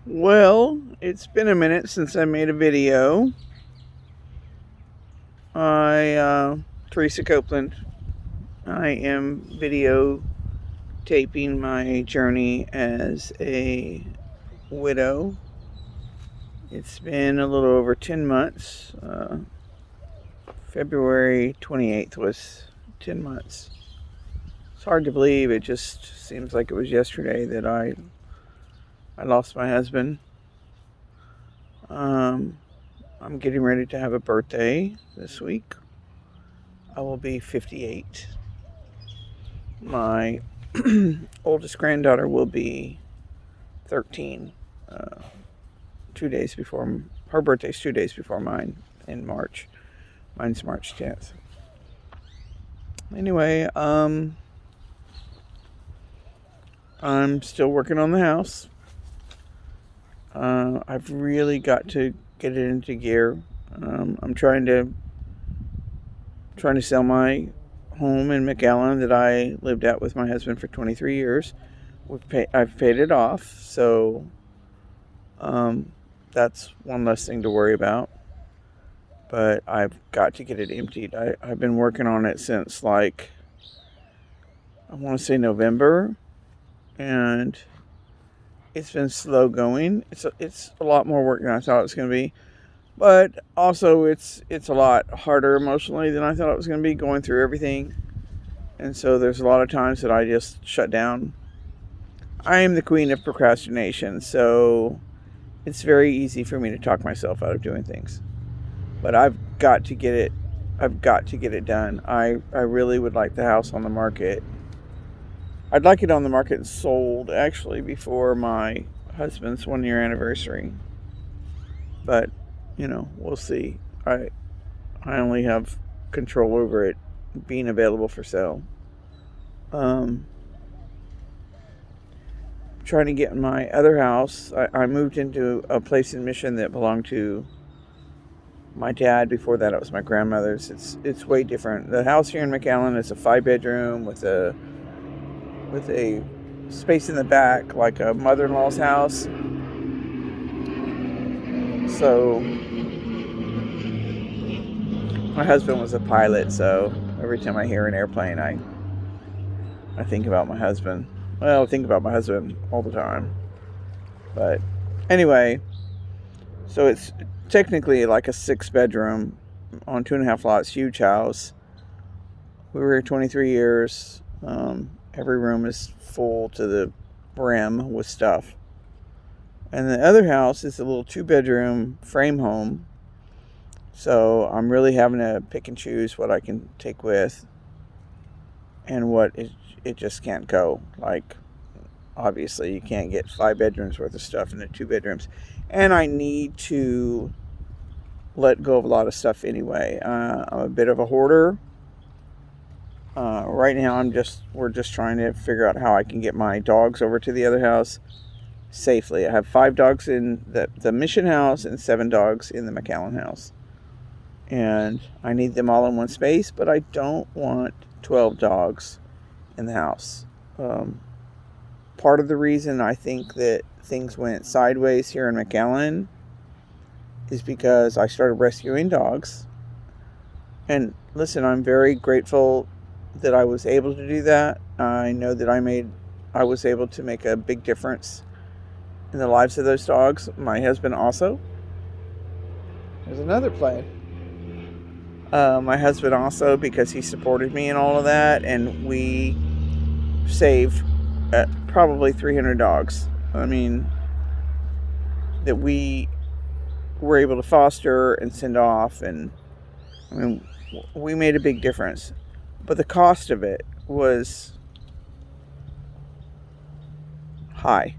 Well, it's been a minute since I made a video. Teresa Copeland, I am videotaping my journey as a widow. It's been a little over 10 months. February 28th was 10 months. It's hard to believe. It just seems like it was yesterday that I lost my husband. I'm getting ready to have a birthday this week. I will be 58. My oldest granddaughter will be 13. 2 days before her birthday's 2 days before mine in March. Mine's March 10th. Anyway, I'm still working on the house. I've really got to get it into gear. I'm trying to sell my home in McAllen that I lived at with my husband for 23 years. I've paid it off, so that's one less thing to worry about. But I've got to get it emptied. I've been working on it since I want to say November, and it's been slow going. It's a lot more work than I thought it was going to be. But also, it's a lot harder emotionally than I thought it was going to be, going through everything. And so there's a lot of times that I just shut down. I am the queen of procrastination, so it's very easy for me to talk myself out of doing things. But I've got to get it done. I really would like the house on the market. I'd like it on the market and sold, actually, before my husband's 1-year anniversary. But we'll see. I only have control over it being available for sale. Trying to get my other house. I moved into a place in Mission that belonged to my dad. Before that, it was my grandmother's. It's way different. The house here in McAllen is a 5-bedroom with a space in the back like a mother-in-law's house. So my husband was a pilot, so every time I hear an airplane, I think about my husband. Well, I think about my husband all the time. But anyway, so it's technically like a 6-bedroom on 2.5 lots, huge house. We were here 23 years. Every room is full to the brim with stuff. And the other house is a little 2-bedroom frame home. So I'm really having to pick and choose what I can take with and what it just can't go. Like, obviously, you can't get 5 bedrooms worth of stuff in the 2 bedrooms. And I need to let go of a lot of stuff anyway. I'm a bit of a hoarder. Right now, we're just trying to figure out how I can get my dogs over to the other house safely. I have 5 dogs in the Mission house and 7 dogs in the McAllen house. And I need them all in one space, but I don't want 12 dogs in the house. Part of the reason I think that things went sideways here in McAllen is because I started rescuing dogs. And listen, I'm very grateful that I was able to do that. I know that I was able to make a big difference in the lives of those dogs. My husband also. There's another plane. My husband also, because he supported me in all of that, and we saved probably 300 dogs. I mean, that we were able to foster and send off, and I mean, we made a big difference. But the cost of it was high.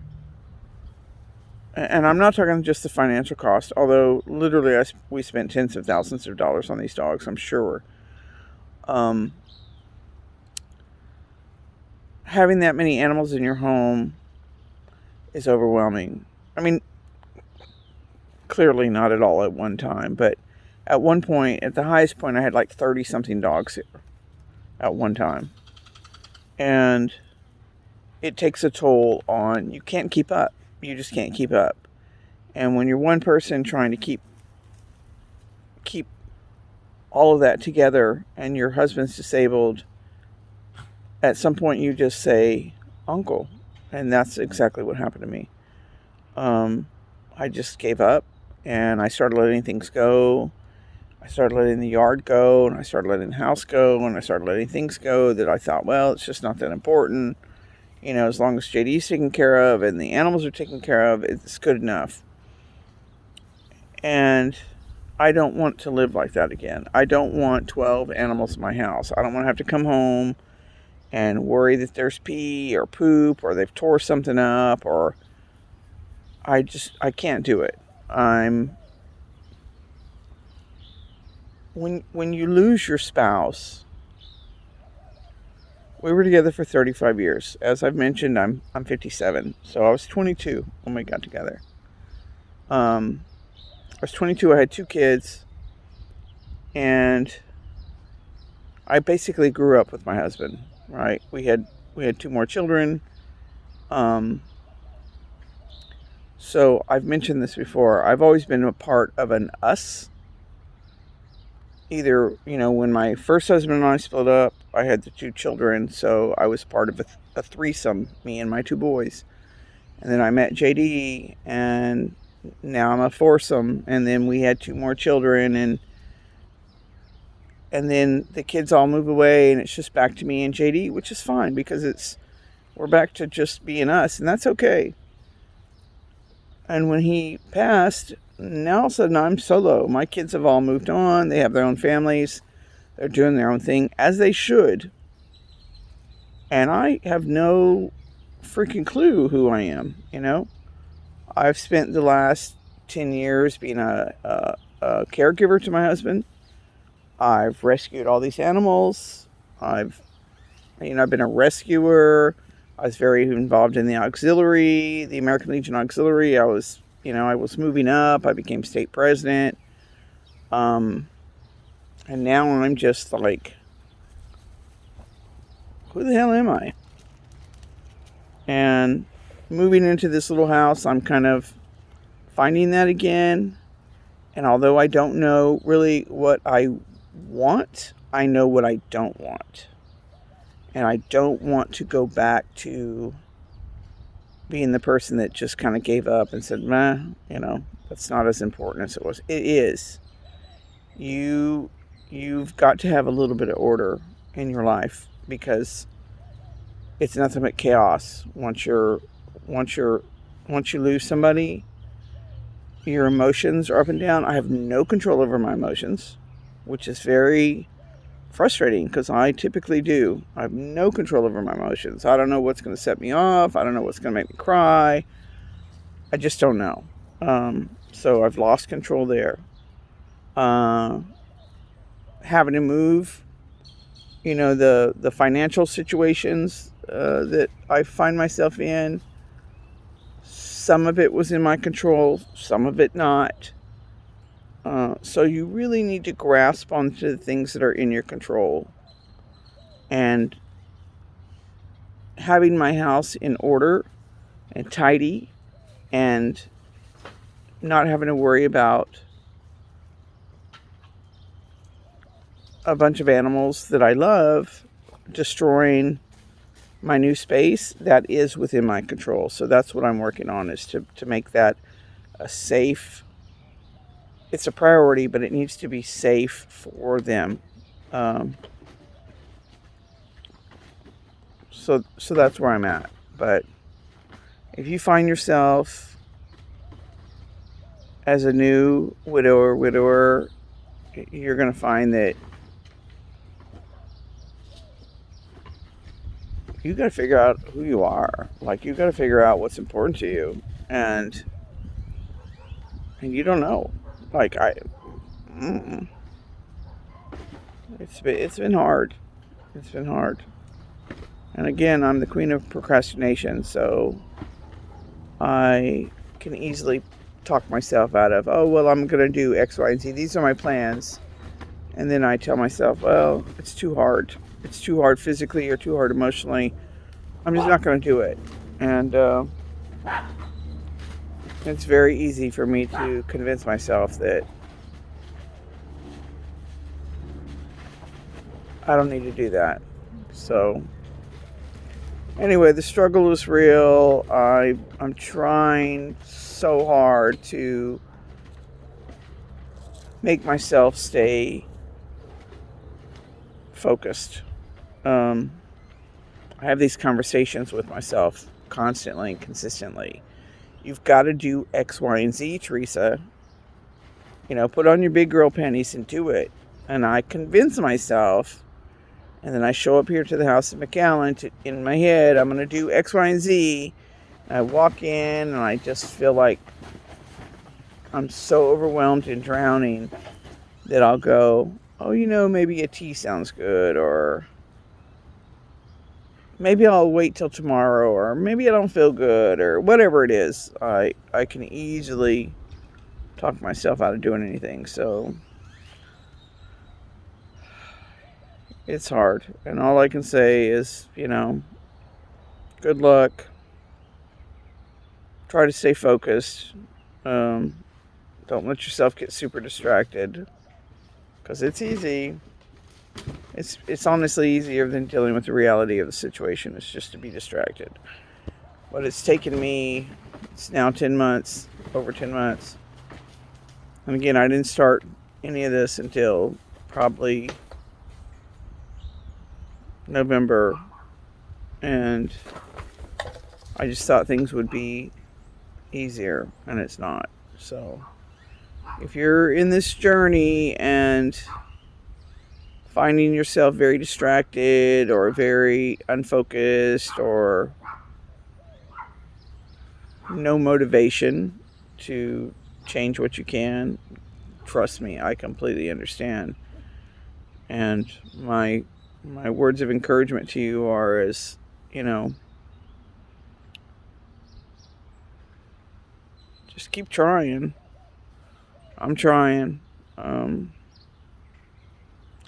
And I'm not talking just the financial cost, although literally we spent tens of thousands of dollars on these dogs, I'm sure. Having that many animals in your home is overwhelming. I mean, clearly not at all at one time, but at one point, at the highest point, I had like 30-something dogs here at one time. And it takes a toll on, you can't keep up. You just can't keep up. And when you're one person trying to keep all of that together, and your husband's disabled, at some point you just say, "Uncle," and that's exactly what happened to me. I just gave up, and I started letting things go. I started letting the yard go, and I started letting the house go, and I started letting things go that I thought, well, it's just not that important. As long as JD's taken care of and the animals are taken care of, it's good enough. And I don't want to live like that again. I don't want 12 animals in my house. I don't want to have to come home and worry that there's pee or poop or they've tore something up, or I can't do it. When you lose your spouse, we were together for 35 years. As I've mentioned, I'm 57. So I was 22 when we got together. I was 22. I had 2 kids, and I basically grew up with my husband. Right? We had 2 more children. So I've mentioned this before. I've always been a part of an us. Either, when my first husband and I split up, I had the 2 children, so I was part of a threesome, me and my 2 boys. And then I met JD, and now I'm a foursome, and then we had 2 more children, and then the kids all move away, and it's just back to me and JD, which is fine, because we're back to just being us, and that's okay. And when he passed, now all of a sudden I'm solo. My kids have all moved on. They have their own families. They're doing their own thing, as they should. And I have no freaking clue who I am, I've spent the last 10 years being a caregiver to my husband. I've rescued all these animals. I've been a rescuer. I was very involved in the auxiliary, the American Legion Auxiliary. I was moving up. I became state president. And now I'm just like, who the hell am I? And moving into this little house, I'm kind of finding that again. And although I don't know really what I want, I know what I don't want. And I don't want to go back to being the person that just kind of gave up and said, that's not as important as it was. It is. You've got to have a little bit of order in your life, because it's nothing but chaos. Once you lose somebody, your emotions are up and down. I have no control over my emotions, which is very frustrating, because I typically do. I have no control over my emotions. I don't know what's going to set me off. I don't know what's going to make me cry. I just don't know. So I've lost control there. Having to move, the financial situations that I find myself in, some of it was in my control, some of it not. So you really need to grasp onto the things that are in your control. And having my house in order and tidy, and not having to worry about a bunch of animals that I love destroying my new space, that is within my control. So that's what I'm working on, is to make that a safe. It's a priority, but it needs to be safe for them. So that's where I'm at. But if you find yourself as a new widower, you're going to find that you got to figure out who you are. Like, you got to figure out what's important to you, and you don't know. Like, it's been hard. It's been hard. And again, I'm the queen of procrastination, so I can easily talk myself out of, I'm going to do X, Y, and Z. These are my plans. And then I tell myself, well, it's too hard. It's too hard physically or too hard emotionally. I'm just not going to do it. And It's very easy for me to convince myself that I don't need to do that. So anyway, the struggle is real. I'm trying so hard to make myself stay focused. I have these conversations with myself constantly and consistently. You've got to do X, Y, and Z, Teresa. Put on your big girl panties and do it. And I convince myself, and then I show up here to the house in McAllen in my head, I'm going to do X, Y, and Z. And I walk in and I just feel like I'm so overwhelmed and drowning that I'll go, oh, maybe a tea sounds good, or maybe I'll wait till tomorrow, or maybe I don't feel good, or whatever it is. I can easily talk myself out of doing anything. So it's hard. And all I can say is, good luck. Try to stay focused. Don't let yourself get super distracted, because it's easy. It's honestly easier than dealing with the reality of the situation. It's just to be distracted. But it's taken me, it's now 10 months, over 10 months. And again, I didn't start any of this until probably November. And I just thought things would be easier, and it's not. So if you're in this journey and finding yourself very distracted or very unfocused or no motivation to change what you can, trust me, I completely understand. And my words of encouragement to you are, as just keep trying. I'm trying.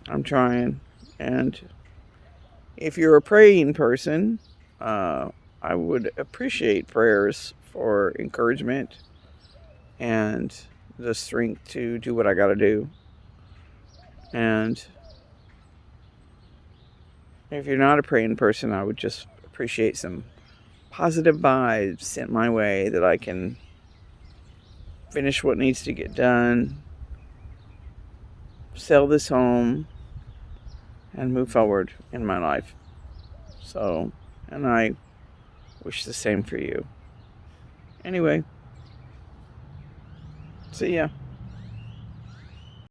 I'm trying. And if you're a praying person, I would appreciate prayers for encouragement and the strength to do what I got to do. And if you're not a praying person, I would just appreciate some positive vibes sent my way, that I can finish what needs to get done, sell this home, and move forward in my life. So, and I wish the same for you. Anyway, see ya.